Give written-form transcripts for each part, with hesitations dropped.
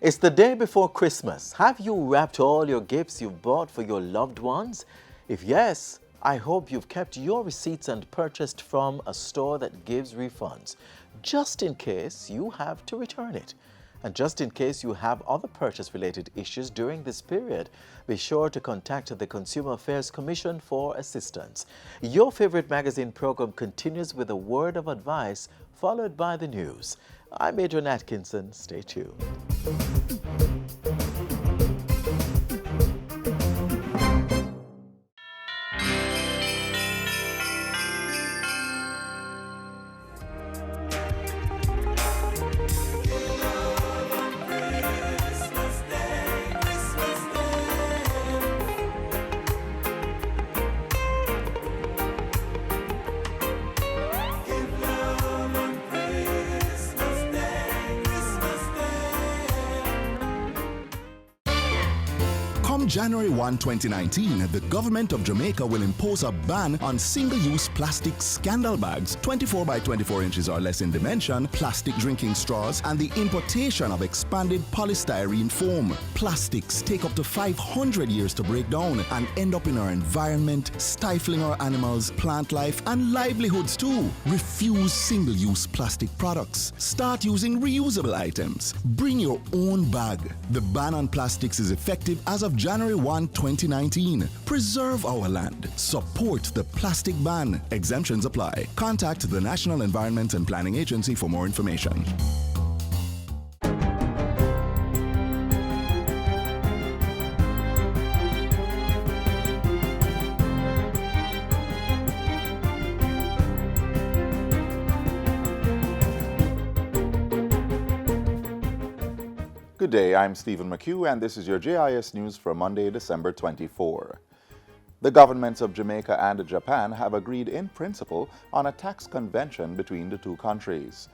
It's the day before Christmas. Have you wrapped all your gifts you've bought for your loved ones? If yes, I hope you've kept your receipts and purchased from a store that gives refunds, just in case you have to return it. And just in case you have other purchase-related issues during this period, be sure to contact the Consumer Affairs Commission for assistance. Your favorite magazine program continues with a word of advice, followed by the news. I'm Adrian Atkinson. Stay tuned. Come January 1, 2019, the government of Jamaica will impose a ban on single-use plastic scandal bags, 24 by 24 inches or less in dimension, plastic drinking straws, and the importation of expanded polystyrene foam. Plastics take up to 500 years to break down and end up in our environment, stifling our animals, plant life, and livelihoods too. Refuse single-use plastic products. Start using reusable items. Bring your own bag. The ban on plastics is effective as of January 1, 2019. Preserve our land. Support the plastic ban. Exemptions apply. Contact the National Environment and Planning Agency for more information. Good day, I'm Stephen McHugh, and this is your JIS News for Monday, December 24. The governments of Jamaica and Japan have agreed in principle on a tax convention between the two countries.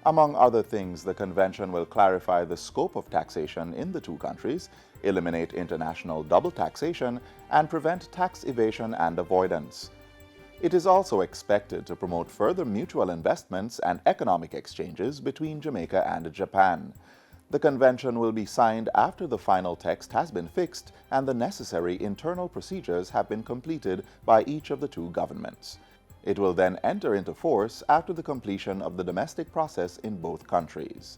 Among other things, the convention will clarify the scope of taxation in the two countries, eliminate international double taxation, and prevent tax evasion and avoidance. It is also expected to promote further mutual investments and economic exchanges between Jamaica and Japan. The convention will be signed after the final text has been fixed and the necessary internal procedures have been completed by each of the two governments. It will then enter into force after the completion of the domestic process in both countries.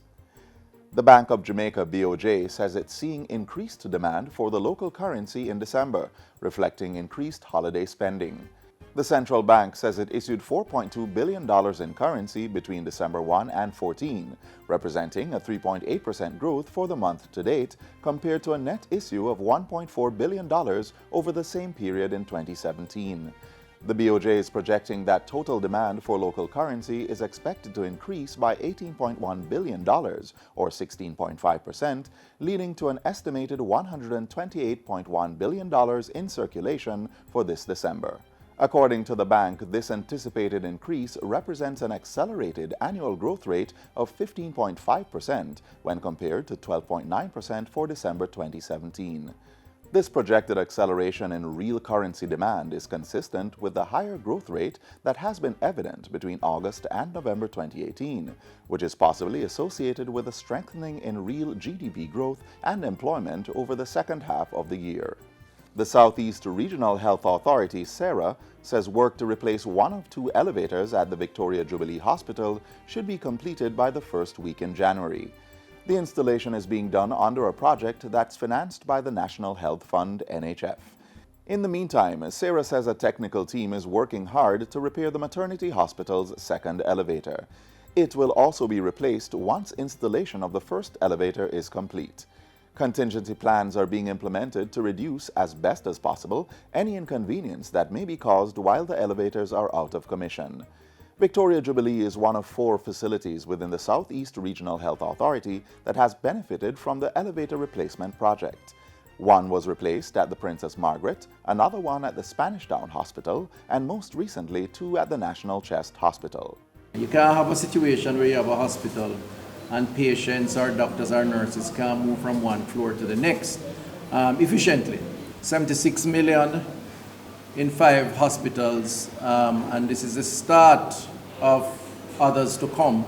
The Bank of Jamaica BOJ says it's seeing increased demand for the local currency in December, reflecting increased holiday spending. The central bank says it issued $4.2 billion in currency between December 1 and 14, representing a 3.8% growth for the month to date compared to a net issue of $1.4 billion over the same period in 2017. The BOJ is projecting that total demand for local currency is expected to increase by $18.1 billion, or 16.5%, leading to an estimated $128.1 billion in circulation for this December. According to the bank, this anticipated increase represents an accelerated annual growth rate of 15.5% when compared to 12.9% for December 2017. This projected acceleration in real currency demand is consistent with the higher growth rate that has been evident between August and November 2018, which is possibly associated with a strengthening in real GDP growth and employment over the second half of the year. The Southeast Regional Health Authority, SERA, says work to replace one of two elevators at the Victoria Jubilee Hospital should be completed by the first week in January. The installation is being done under a project that's financed by the National Health Fund, NHF. In the meantime, SERA says a technical team is working hard to repair the maternity hospital's second elevator. It will also be replaced once installation of the first elevator is complete. Contingency plans are being implemented to reduce, as best as possible, any inconvenience that may be caused while the elevators are out of commission. Victoria Jubilee is one of 4 facilities within the Southeast Regional Health Authority that has benefited from the elevator replacement project. One was replaced at the Princess Margaret, another one at the Spanish Town Hospital, and most recently 2 at the National Chest Hospital. You can't have a situation where you have a hospital and patients or doctors or nurses can move from one floor to the next efficiently. 76 million in 5 hospitals, and this is the start of others to come.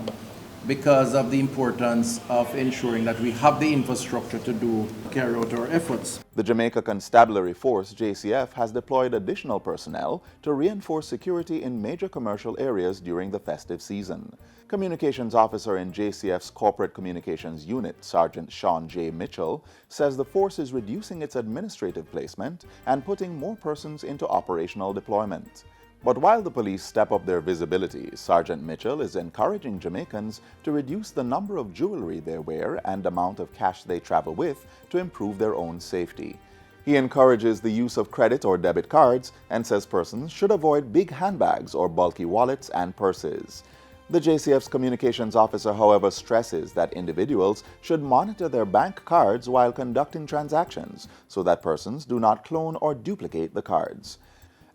because of the importance of ensuring that we have the infrastructure to carry out our efforts. The Jamaica Constabulary Force, JCF, has deployed additional personnel to reinforce security in major commercial areas during the festive season. Communications Officer in JCF's Corporate Communications Unit, Sergeant Sean J. Mitchell, says the force is reducing its administrative placement and putting more persons into operational deployment. But while the police step up their visibility, Sergeant Mitchell is encouraging Jamaicans to reduce the number of jewelry they wear and amount of cash they travel with to improve their own safety. He encourages the use of credit or debit cards and says persons should avoid big handbags or bulky wallets and purses. The JCF's communications officer, however, stresses that individuals should monitor their bank cards while conducting transactions so that persons do not clone or duplicate the cards.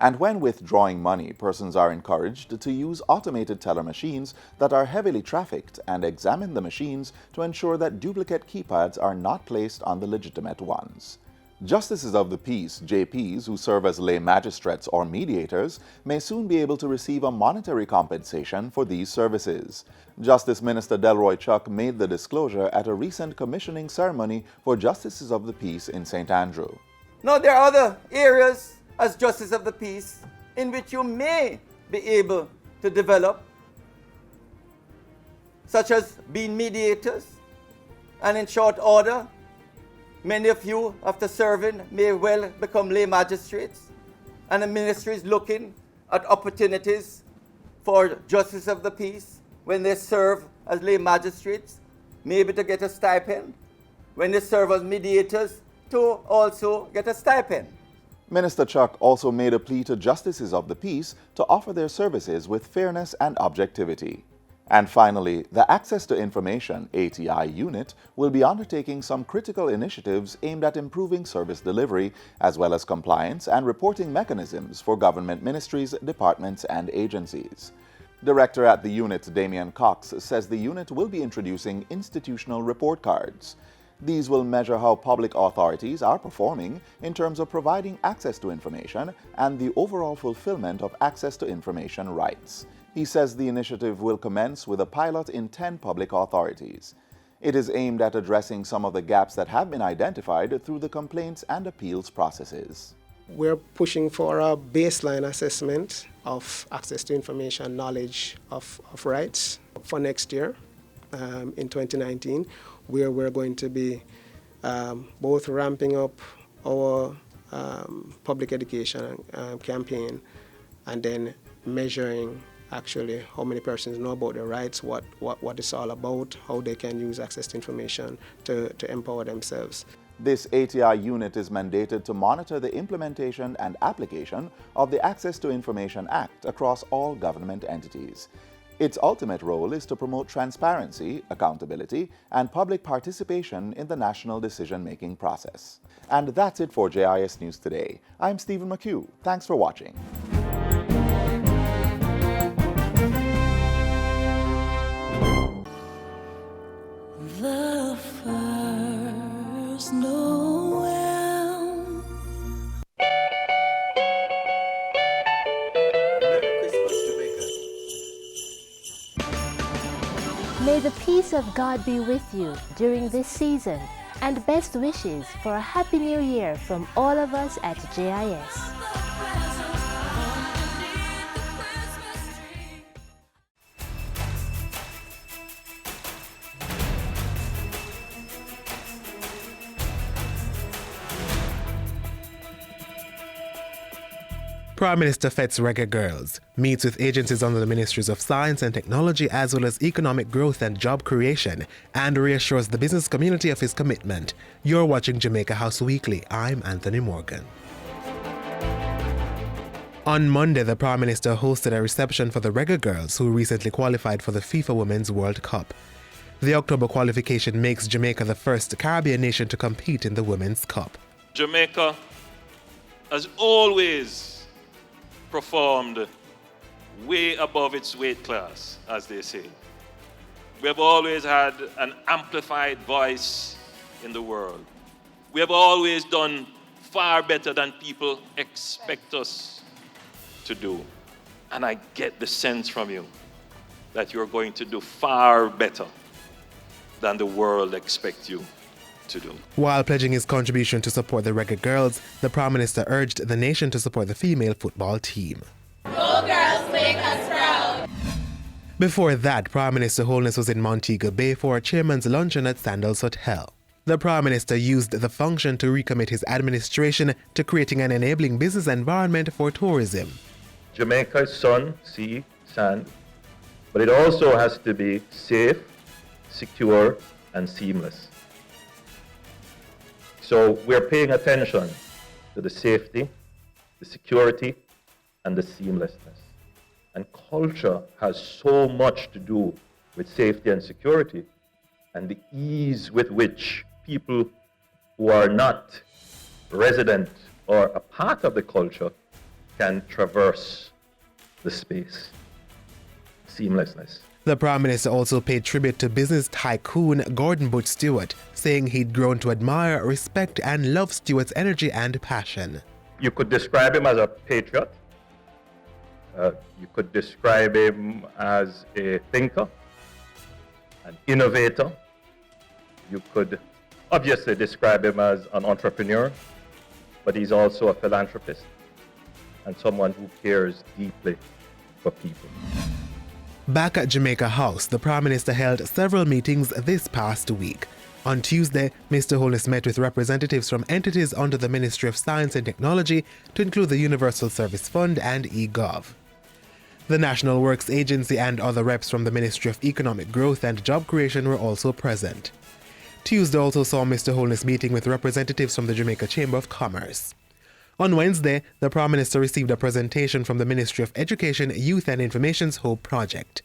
And when withdrawing money, persons are encouraged to use automated teller machines that are heavily trafficked and examine the machines to ensure that duplicate keypads are not placed on the legitimate ones. Justices of the peace, JPs, who serve as lay magistrates or mediators, may soon be able to receive a monetary compensation for these services. Justice Minister Delroy Chuck made the disclosure at a recent commissioning ceremony for Justices of the Peace in St. Andrew. Now, there are other areas as Justice of the Peace in which you may be able to develop, such as being mediators, and in short order, many of you, after serving, may well become lay magistrates, and the ministry is looking at opportunities for Justice of the Peace when they serve as lay magistrates, maybe to get a stipend, when they serve as mediators, to also get a stipend. Minister Chuck also made a plea to Justices of the Peace to offer their services with fairness and objectivity. And finally, the Access to Information ATI unit will be undertaking some critical initiatives aimed at improving service delivery, as well as compliance and reporting mechanisms for government ministries, departments, and agencies. Director at the unit, Damian Cox, says the unit will be introducing institutional report cards. These will measure how public authorities are performing in terms of providing access to information and the overall fulfillment of access to information rights. He says the initiative will commence with a pilot in 10 public authorities. It is aimed at addressing some of the gaps that have been identified through the complaints and appeals processes. We're pushing for a baseline assessment of access to information, knowledge of rights for next year, in 2019, where we're going to be both ramping up our public education campaign and then measuring actually how many persons know about their rights, what it's all about, how they can use access to information to empower themselves. This ATI unit is mandated to monitor the implementation and application of the Access to Information Act across all government entities. Its ultimate role is to promote transparency, accountability, and public participation in the national decision-making process. And that's it for JIS News Today. I'm Stephen McHugh. Thanks for watching. The first Noel. May the peace of God be with you during this season, and best wishes for a Happy New Year from all of us at JIS. Prime Minister Fett's Reggae Girls meets with agencies under the Ministries of Science and Technology as well as Economic Growth and Job Creation and reassures the business community of his commitment. You're watching Jamaica House Weekly. I'm Anthony Morgan. On Monday, the Prime Minister hosted a reception for the Reggae Girls who recently qualified for the FIFA Women's World Cup. The October qualification makes Jamaica the first Caribbean nation to compete in the Women's Cup. Jamaica has always performed way above its weight class, as they say. We have always had an amplified voice in the world. We have always done far better than people expect us to do. And I get the sense from you that you're going to do far better than the world expects you to do. While pledging his contribution to support the Reggae Girls, the Prime Minister urged the nation to support the female football team. Go girls, make us proud! Before that, Prime Minister Holness was in Montego Bay for a chairman's luncheon at Sandals Hotel. The Prime Minister used the function to recommit his administration to creating an enabling business environment for tourism. Jamaica is sun, sea, sand, but it also has to be safe, secure, and seamless. So we're paying attention to the safety, the security, and the seamlessness. And culture has so much to do with safety and security, and the ease with which people who are not resident or a part of the culture can traverse the space. Seamlessness. The Prime Minister also paid tribute to business tycoon Gordon Butch Stewart, saying he'd grown to admire, respect, and love Stewart's energy and passion. You could describe him as a patriot. You could describe him as a thinker, an innovator. You could obviously describe him as an entrepreneur, but he's also a philanthropist and someone who cares deeply for people. Back at Jamaica House, the Prime Minister held several meetings this past week. On Tuesday, Mr. Holness met with representatives from entities under the Ministry of Science and Technology to include the Universal Service Fund and eGov. The National Works Agency and other reps from the Ministry of Economic Growth and Job Creation were also present. Tuesday also saw Mr. Holness meeting with representatives from the Jamaica Chamber of Commerce. On Wednesday, the Prime Minister received a presentation from the Ministry of Education, Youth and Information's Hope Project.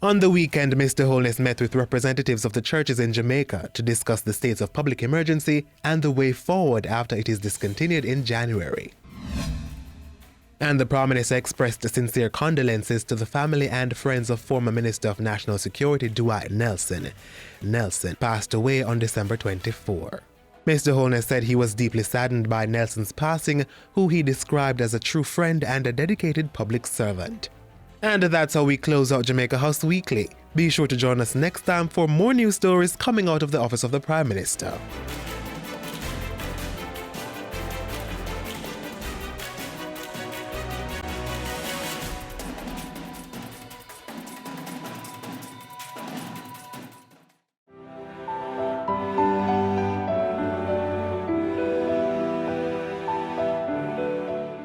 On the weekend, Mr. Holness met with representatives of the churches in Jamaica to discuss the states of public emergency and the way forward after it is discontinued in January. And the Prime Minister expressed sincere condolences to the family and friends of former Minister of National Security Dwight Nelson. Nelson passed away on December 24. Mr. Holness said he was deeply saddened by Nelson's passing, who he described as a true friend and a dedicated public servant. And that's how we close out Jamaica House Weekly. Be sure to join us next time for more news stories coming out of the office of the Prime Minister.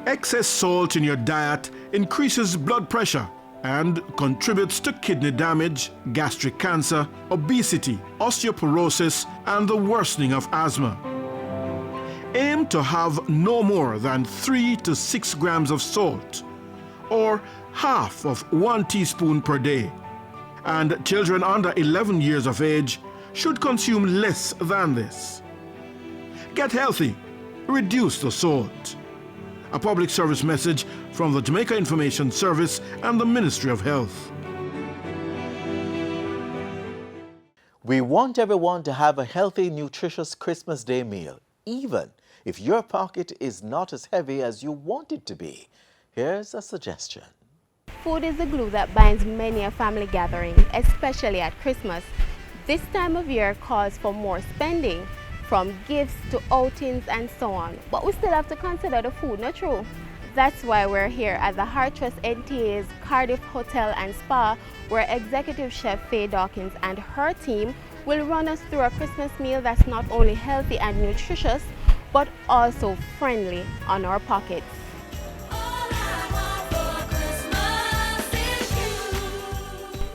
Excess salt in your diet increases blood pressure and contributes to kidney damage, gastric cancer, obesity, osteoporosis, and the worsening of asthma. Aim to have no more than 3 to 6 grams of salt, or half of 1 teaspoon per day. And children under 11 years of age should consume less than this. Get healthy. Reduce the salt. A public service message from the Jamaica Information Service and the Ministry of Health. We want everyone to have a healthy, nutritious Christmas Day meal, even if your pocket is not as heavy as you want it to be. Here's a suggestion. Food is the glue that binds many a family gathering, especially at Christmas. This time of year calls for more spending, from gifts to outings and so on. But we still have to consider the food, not true? That's why we're here at the Heart Trust NTA's Cardiff Hotel and Spa, where Executive Chef Faye Dawkins and her team will run us through a Christmas meal that's not only healthy and nutritious, but also friendly on our pockets.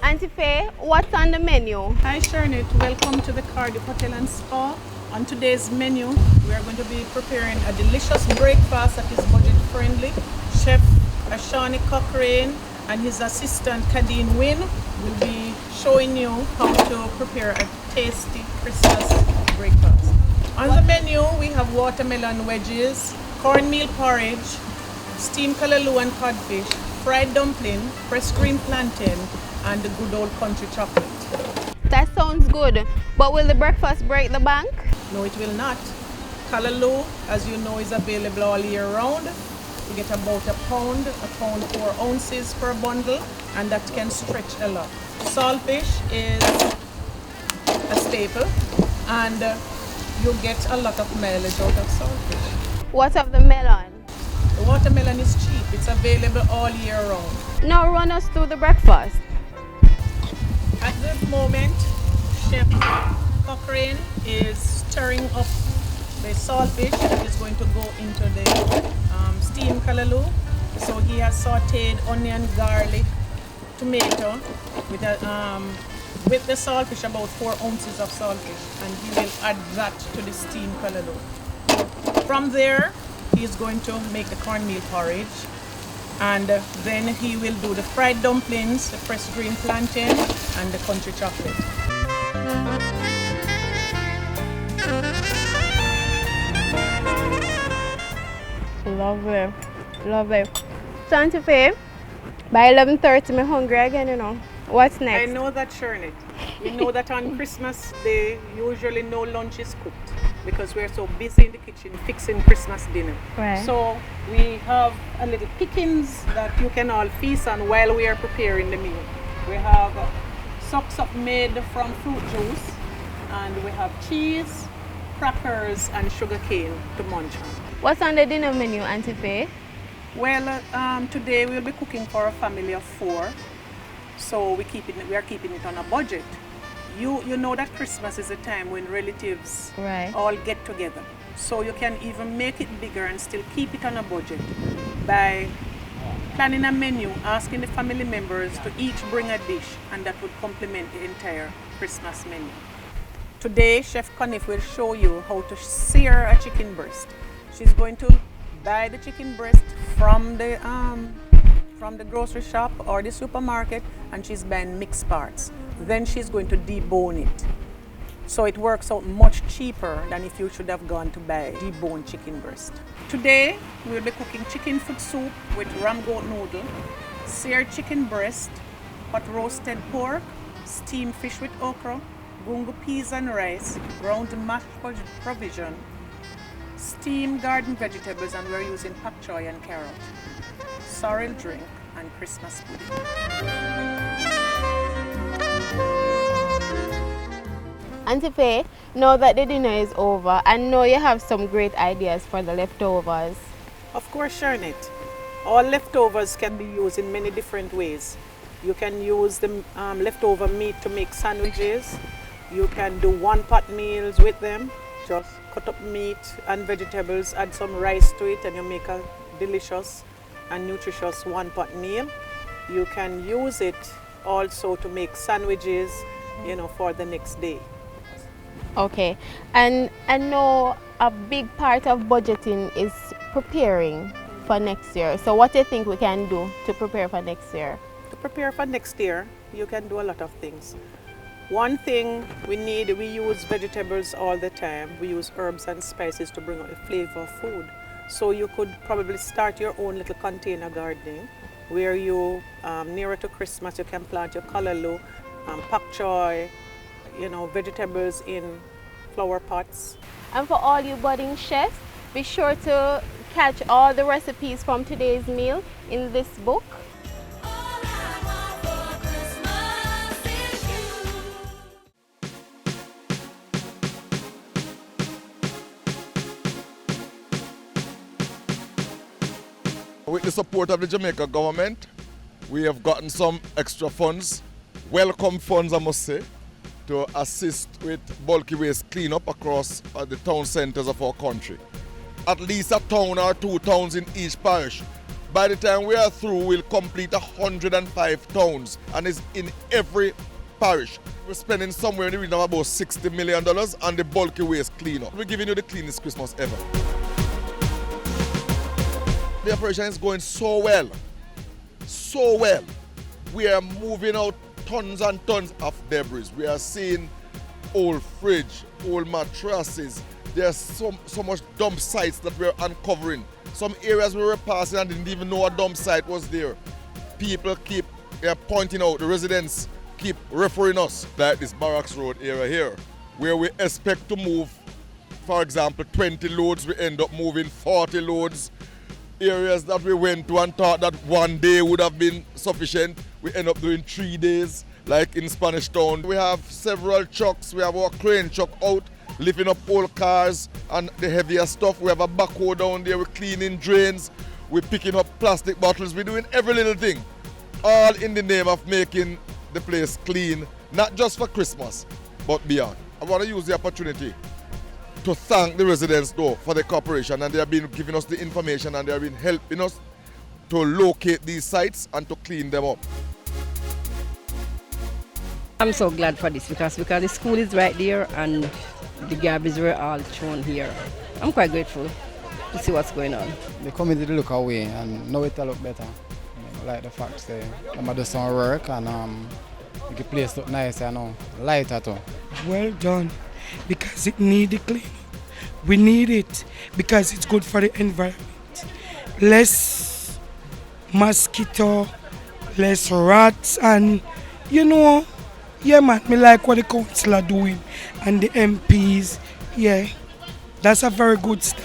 Auntie Faye, what's on the menu? Hi Sharnit, welcome to the Cardiff Hotel and Spa. On today's menu, we are going to be preparing a delicious breakfast that is budget friendly. Chef Ashani Cochrane and his assistant Kadeen Wynn will be showing you how to prepare a tasty Christmas breakfast. On the menu, we have watermelon wedges, cornmeal porridge, steamed kalaloo and codfish, fried dumpling, pressed green plantain, and the good old country chocolate. That sounds good, but will the breakfast break the bank? No, it will not. Kalaloo, as you know, is available all year round. You get about a pound 4 ounces per bundle, and that can stretch a lot. Saltfish is a staple, and you get a lot of mileage out of saltfish. What of the melon? The watermelon is cheap. It's available all year round. Now run us through the breakfast. At this moment, Chef Cochrane is stirring up the saltfish that is going to go into the steamed callaloo. So he has sauteed onion, garlic, tomato with the saltfish, about 4 ounces of saltfish, and he will add that to the steamed callaloo. From there, he is going to make the cornmeal porridge, and then he will do the fried dumplings, the fresh green plantain, and the country chocolate. Lovely, lovely. Santa Fe, by 11:30, I'm hungry again, you know. What's next? I know that, Shernit. We know that on Christmas Day, usually no lunch is cooked because we're so busy in the kitchen fixing Christmas dinner. Right. So we have a little pickings that you can all feast on while we are preparing the meal. We have socks up made from fruit juice, and we have cheese, crackers, and sugar cane to munch on. What's on the dinner menu, Auntie Faye? Well, today we'll be cooking for a family of 4. So we are keeping it on a budget. You know that Christmas is a time when relatives all get together. So you can even make it bigger and still keep it on a budget by planning a menu, asking the family members to each bring a dish, and that would complement the entire Christmas menu. Today, Chef Conniff will show you how to sear a chicken breast. She's going to buy the chicken breast from the grocery shop or the supermarket, and she's buying mixed parts. Then she's going to debone it. So it works out much cheaper than if you should have gone to buy deboned chicken breast. Today, we'll be cooking chicken foot soup with ram goat noodle, seared chicken breast, hot roasted pork, steamed fish with okra, gungo peas and rice, ground mashed provision, steamed garden vegetables, and we're using pak choy and carrot, sorrel drink, and Christmas pudding. Auntie Faye, now that the dinner is over, I know you have some great ideas for the leftovers. Of course, Shernit. All leftovers can be used in many different ways. You can use the leftover meat to make sandwiches. You can do one-pot meals with them. Just cut up meat and vegetables, add some rice to it, and you make a delicious and nutritious one-pot meal. You can use it also to make sandwiches, for the next day. Okay, and I know a big part of budgeting is preparing for next year. So what do you think we can do to prepare for next year? To prepare for next year, you can do a lot of things. One thing we use vegetables all the time. We use herbs and spices to bring out the flavor of food. So you could probably start your own little container gardening where you, nearer to Christmas, you can plant your callaloo, pak choy, vegetables in flower pots. And for all you budding chefs, be sure to catch all the recipes from today's meal in this book. With the support of the Jamaica government, we have gotten some extra funds, welcome funds I must say, to assist with bulky waste cleanup across the town centres of our country. At least a town or 2 towns in each parish. By the time we are through, we'll complete 105 towns, and it's in every parish. We're spending somewhere in the region of about $60 million on the bulky waste cleanup. We're giving you the cleanest Christmas ever. The operation is going so well. We are moving out tons and tons of debris. We are seeing old fridge, old mattresses. There's so much dump sites that we're uncovering. Some areas we were passing and didn't even know a dump site was there. People keep pointing out, the residents keep referring us, like this Barracks Road area here, where we expect to move, for example, 20 loads, we end up moving 40 loads. areas that we went to and thought that one day would have been sufficient, we end up doing 3 days, like in Spanish Town. We have several trucks. We have our crane truck out, lifting up old cars and the heavier stuff. We have a backhoe down there, we're cleaning drains, we're picking up plastic bottles, we're doing every little thing, all in the name of making the place clean, not just for Christmas, but beyond. I want to use the opportunity to thank the residents though for the cooperation, and they have been giving us the information and they have been helping us to locate these sites and to clean them up. I'm so glad for this because the school is right there and the garbage were all thrown here. I'm quite grateful to see what's going on. The community look away and now it look better. Like the fact say I'm gonna do some work and make the place look nice and lighter too. Well done, because it need the clean. We need it because it's good for the environment. Less mosquito, less rats, and yeah man, me like what the council are doing and the MPs. Yeah, that's a very good start.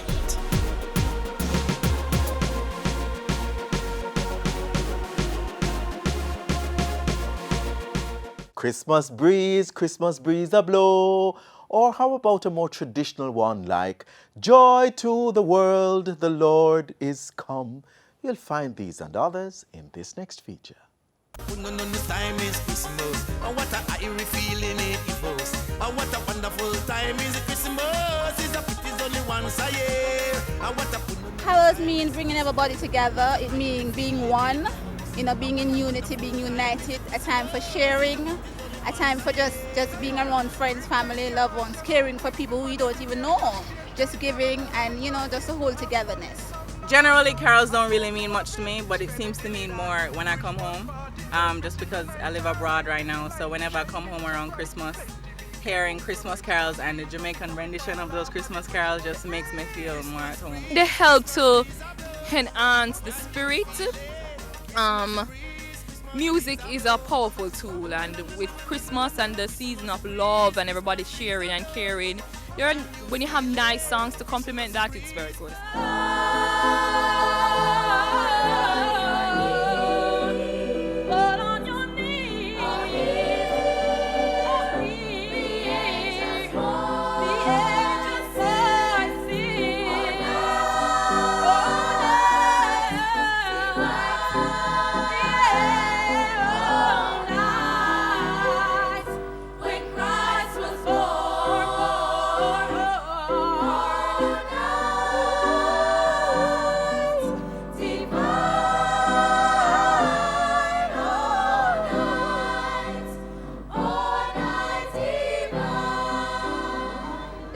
Christmas breeze a blow. Or how about a more traditional one like Joy to the world, the Lord is come. You'll find these and others in this next feature. Time is Christmas. Oh, what a eerie feeling it evokes. Oh, what a wonderful time is Christmas. It's only once a year. Oh, what a carols mean bringing everybody together. It means being one. Being in unity, being united, a time for sharing, a time for just being around friends, family, loved ones, caring for people who you don't even know, just giving and, just a whole togetherness. Generally, carols don't really mean much to me, but it seems to mean more when I come home, just because I live abroad right now. So whenever I come home around Christmas, hearing Christmas carols and the Jamaican rendition of those Christmas carols just makes me feel more at home. They help to enhance the spirit. Music is a powerful tool, and with Christmas and the season of love and everybody sharing and caring, when you have nice songs to complement that, it's very good.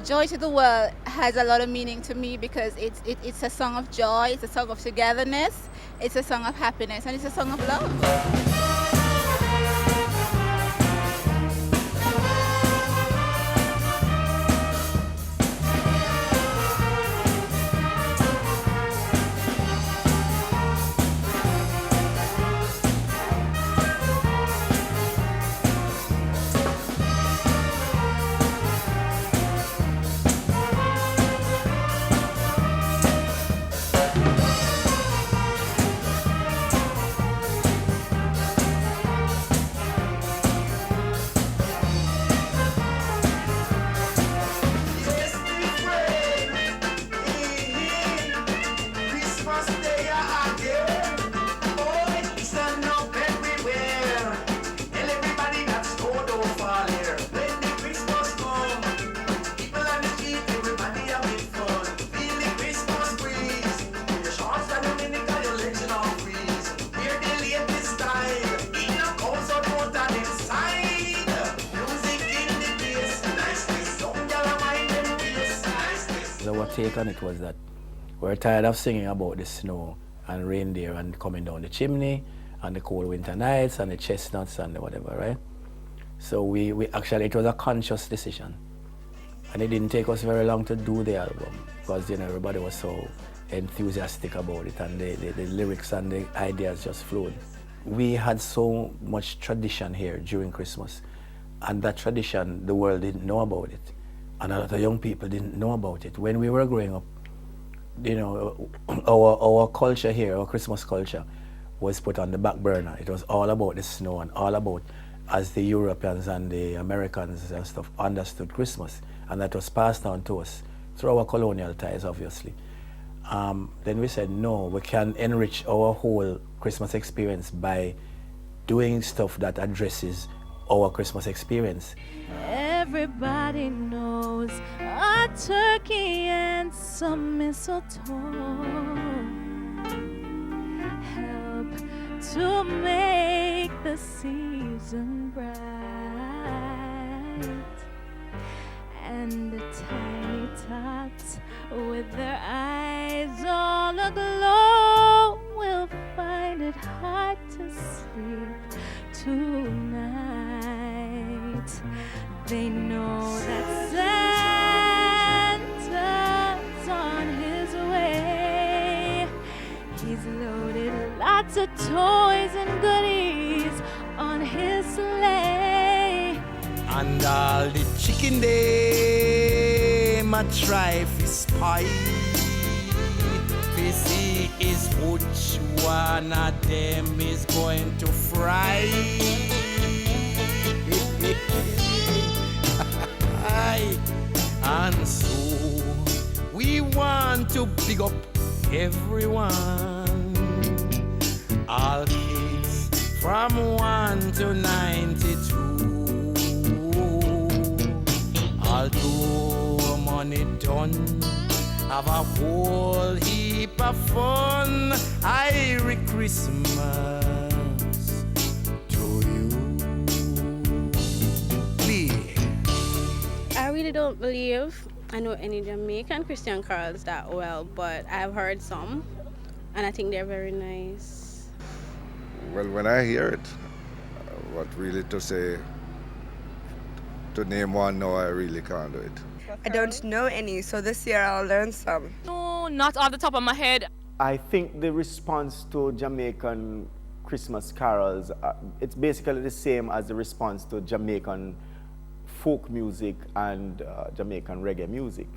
Joy to the World has a lot of meaning to me because it's a song of joy, it's a song of togetherness, it's a song of happiness, and it's a song of love. Our take on it was that we're tired of singing about the snow and reindeer and coming down the chimney and the cold winter nights and the chestnuts and the whatever, right? So we actually, it was a conscious decision. And it didn't take us very long to do the album because, everybody was so enthusiastic about it and the lyrics and the ideas just flowed. We had so much tradition here during Christmas, and that tradition, the world didn't know about it. And a lot of young people didn't know about it. When we were growing up, you know, our culture here, our Christmas culture, was put on the back burner. It was all about the snow and all about, as the Europeans and the Americans and stuff understood Christmas, and that was passed on to us through our colonial ties, obviously. Then we said, no, we can enrich our whole Christmas experience by doing stuff that addresses our Christmas experience. Everybody knows a turkey and some mistletoe help to make the season bright, and the tiny tots with their eyes all aglow will find it hard to sleep tonight. They know that Santa's on his way. He's loaded lots of toys and goodies on his sleigh. And all the chicken them a try fi spy, fi see is which one of them is going to fry. And so we want to big up everyone, all kids from 1 to 92. Although money done, have a whole heap of fun. Merry Christmas to you. I really don't believe I know any Jamaican Christian carols that well, but I've heard some, and I think they're very nice. Well, when I hear it, what really to say, to name one, no, I really can't do it. I don't know any, so this year I'll learn some. No, not off the top of my head. I think the response to Jamaican Christmas carols, it's basically the same as the response to Jamaican folk music and Jamaican reggae music.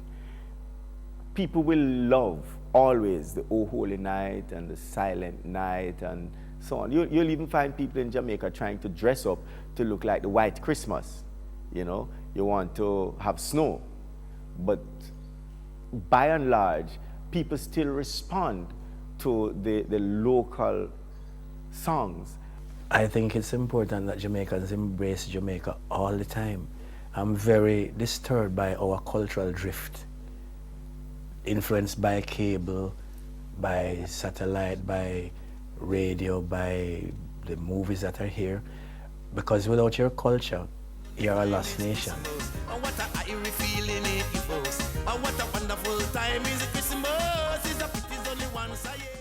People will love always the O Holy Night and the Silent Night and so on. You'll even find people in Jamaica trying to dress up to look like the White Christmas. You know, you want to have snow. But by and large, people still respond to the local songs. I think it's important that Jamaicans embrace Jamaica all the time. I'm very disturbed by our cultural drift, influenced by cable, by satellite, by radio, by the movies that are here. Because without your culture, you're a lost nation. What a eerie feeling it evokes. What a wonderful time is Christmas. It's a pity it's only once a year.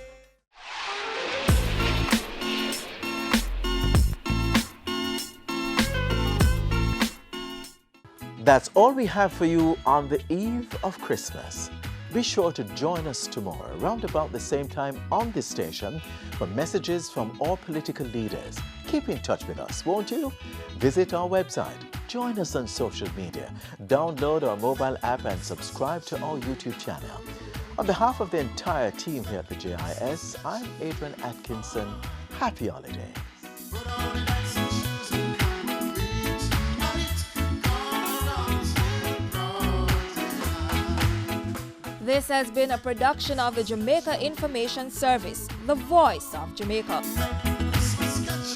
That's all we have for you on the eve of Christmas. Be sure to join us tomorrow around about the same time on this station for messages from all political leaders. Keep in touch with us, won't you? Visit our website, join us on social media, download our mobile app and subscribe to our YouTube channel. On behalf of the entire team here at the JIS, I'm Adrian Atkinson. Happy holidays. This has been a production of the Jamaica Information Service, the voice of Jamaica.